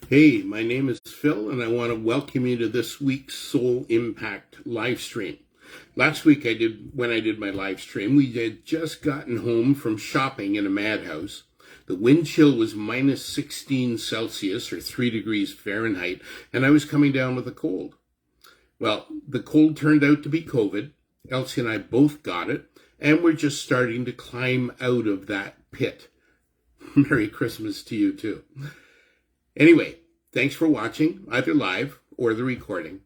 Hey, my name is Phil, and I want to welcome you to this week's Soul Impact live stream. Last week, when I did my live stream, we had just gotten home from shopping in a madhouse. The wind chill was minus 16 Celsius or 3 degrees Fahrenheit, and I was coming down with a cold. Well, the cold turned out to be COVID. Elsie and I both got it, and we're just starting to climb out of that pit. Merry Christmas to you, too. Anyway, thanks for watching, either live or the recording.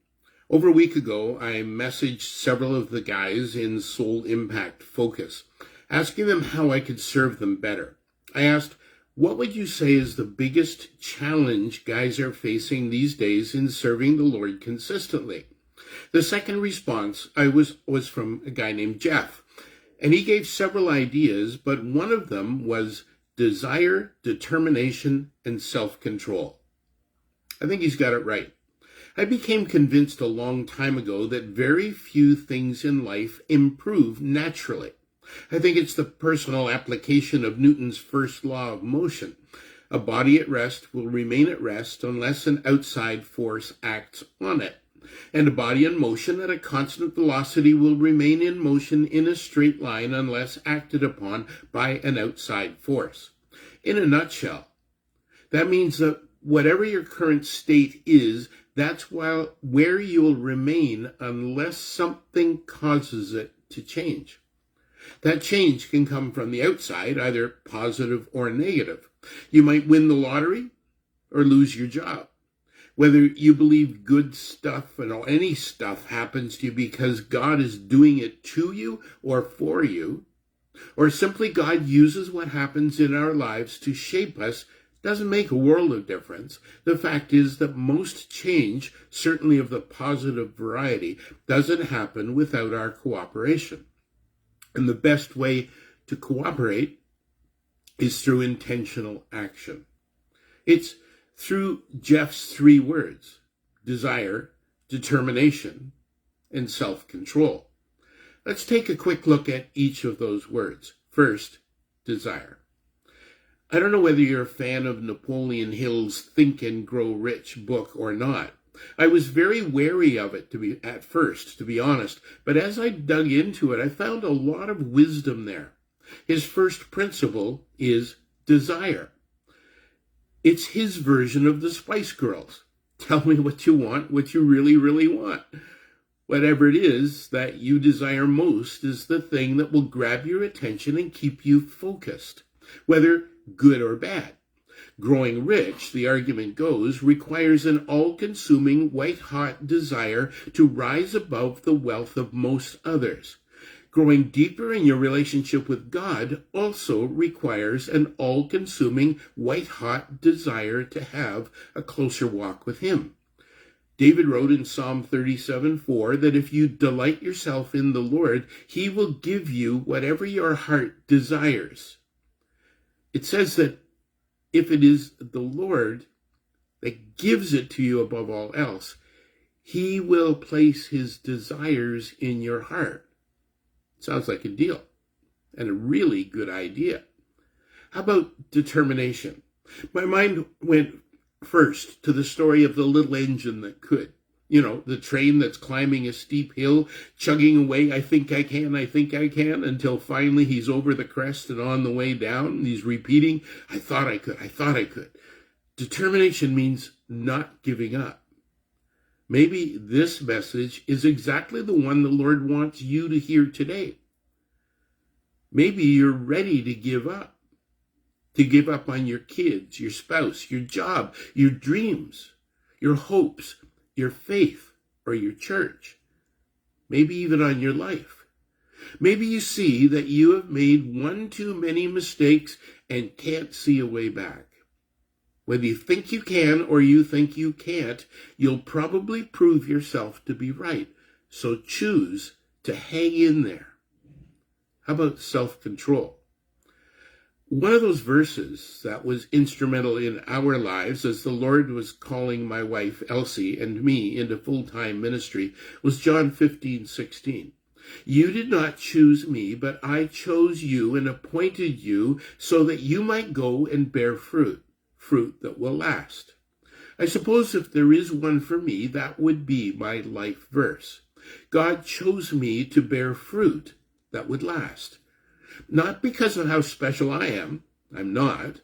Over a week ago, I messaged several of the guys in Soul Impact Focus, asking them how I could serve them better. I asked, what would you say is the biggest challenge guys are facing these days in serving the Lord consistently? The second response was from a guy named Jeff, and he gave several ideas, but one of them was desire, determination, and self-control. I think he's got it right. I became convinced a long time ago that very few things in life improve naturally. I think it's the personal application of Newton's first law of motion. A body at rest will remain at rest unless an outside force acts on it. And a body in motion at a constant velocity will remain in motion in a straight line unless acted upon by an outside force. In a nutshell, that means that whatever your current state is, that's where you'll remain unless something causes it to change. That change can come from the outside, either positive or negative. You might win the lottery or lose your job. Whether you believe good stuff and any stuff happens to you because God is doing it to you or for you, or simply God uses what happens in our lives to shape us, doesn't make a world of difference. The fact is that most change, certainly of the positive variety, doesn't happen without our cooperation. And the best way to cooperate is through intentional action. It's through Jeff's three words: desire, determination, and self-control. Let's take a quick look at each of those words. First, desire. I don't know whether you're a fan of Napoleon Hill's Think and Grow Rich book or not. I was very wary of it at first, to be honest, but as I dug into it, I found a lot of wisdom there. His first principle is desire. It's his version of the Spice Girls. Tell me what you want, what you really, really want. Whatever it is that you desire most is the thing that will grab your attention and keep you focused, whether good or bad. Growing rich, the argument goes, requires an all-consuming, white-hot desire to rise above the wealth of most others. Growing deeper in your relationship with God also requires an all-consuming, white-hot desire to have a closer walk with Him. David wrote in Psalm 37:4 that if you delight yourself in the Lord, He will give you whatever your heart desires. It says that if it is the Lord that gives it to you above all else, He will place His desires in your heart. Sounds like a deal and a really good idea. How about determination? My mind went first to the story of the little engine that could. You know, the train that's climbing a steep hill, chugging away, I think I can, until finally he's over the crest and on the way down, and he's repeating, I thought I could. Determination means not giving up. Maybe this message is exactly the one the Lord wants you to hear today. Maybe you're ready to give up on your kids, your spouse, your job, your dreams, your hopes, your faith, or your church. Maybe even on your life. Maybe you see that you have made one too many mistakes and can't see a way back. Whether you think you can or you think you can't, you'll probably prove yourself to be right. So choose to hang in there. How about self-control? One of those verses that was instrumental in our lives as the Lord was calling my wife Elsie and me into full-time ministry was John 15:16. You did not choose me, but I chose you and appointed you so that you might go and bear fruit that will last. I suppose if there is one for me, that would be my life verse. God chose me to bear fruit that would last. Not because of how special I am, I'm not,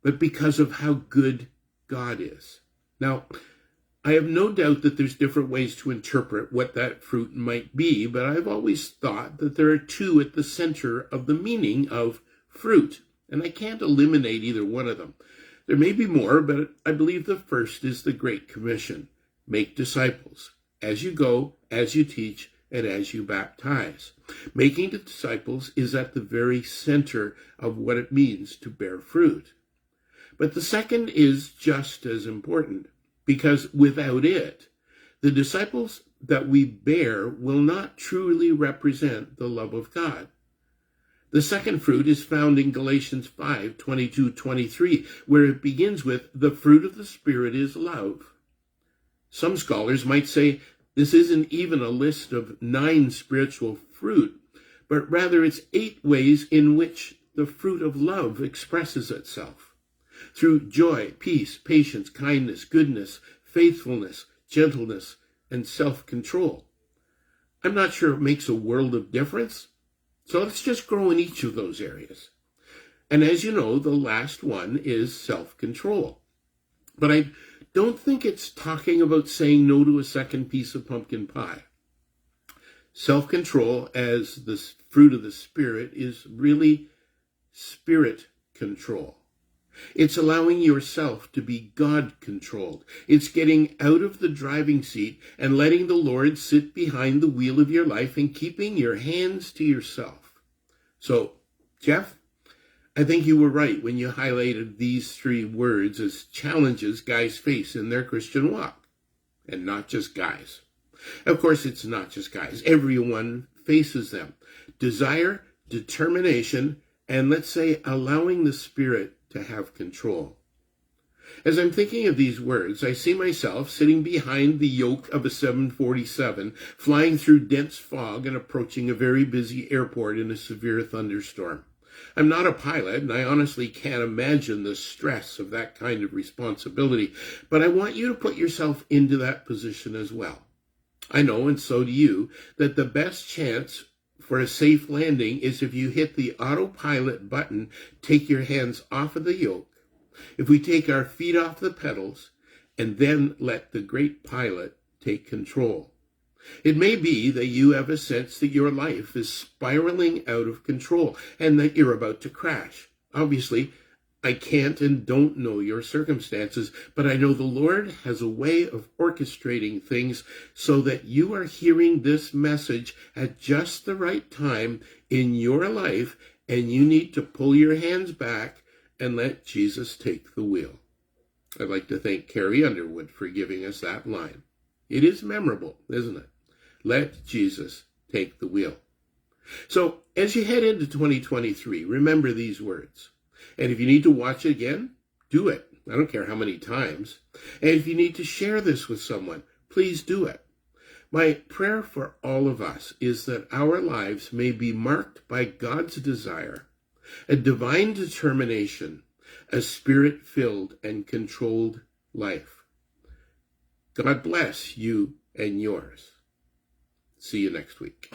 but because of how good God is. Now, I have no doubt that there's different ways to interpret what that fruit might be, but I've always thought that there are two at the center of the meaning of fruit, and I can't eliminate either one of them. There may be more, but I believe the first is the Great Commission. Make disciples as you go, as you teach, and as you baptize. Making disciples is at the very center of what it means to bear fruit. But the second is just as important, because without it, the disciples that we bear will not truly represent the love of God. The second fruit is found in Galatians 5:22-23, where it begins with, the fruit of the Spirit is love. Some scholars might say this isn't even a list of 9 spiritual fruit, but rather it's 8 ways in which the fruit of love expresses itself. Through joy, peace, patience, kindness, goodness, faithfulness, gentleness, and self-control. I'm not sure it makes a world of difference, so let's just grow in each of those areas. And as you know, the last one is self-control. But I don't think it's talking about saying no to a second piece of pumpkin pie. Self-control as the fruit of the Spirit is really spirit control. It's allowing yourself to be God-controlled. It's getting out of the driving seat and letting the Lord sit behind the wheel of your life and keeping your hands to yourself. So, Jeff, I think you were right when you highlighted these 3 words as challenges guys face in their Christian walk. And not just guys. Of course, it's not just guys. Everyone faces them. Desire, determination, and let's say allowing the Spirit to have control. As I'm thinking of these words, I see myself sitting behind the yoke of a 747, flying through dense fog and approaching a very busy airport in a severe thunderstorm. I'm not a pilot, and I honestly can't imagine the stress of that kind of responsibility, but I want you to put yourself into that position as well. I know, and so do you, that the best chance for a safe landing is if you hit the autopilot button, take your hands off of the yoke, if we take our feet off the pedals, and then let the great pilot take control. It may be that you have a sense that your life is spiraling out of control and that you're about to crash. Obviously, I can't and don't know your circumstances, but I know the Lord has a way of orchestrating things so that you are hearing this message at just the right time in your life, and you need to pull your hands back and let Jesus take the wheel. I'd like to thank Carrie Underwood for giving us that line. It is memorable, isn't it? Let Jesus take the wheel. So, as you head into 2023, remember these words. And if you need to watch it again, do it. I don't care how many times. And if you need to share this with someone, please do it. My prayer for all of us is that our lives may be marked by God's desire, a divine determination, a spirit-filled and controlled life. God bless you and yours. See you next week.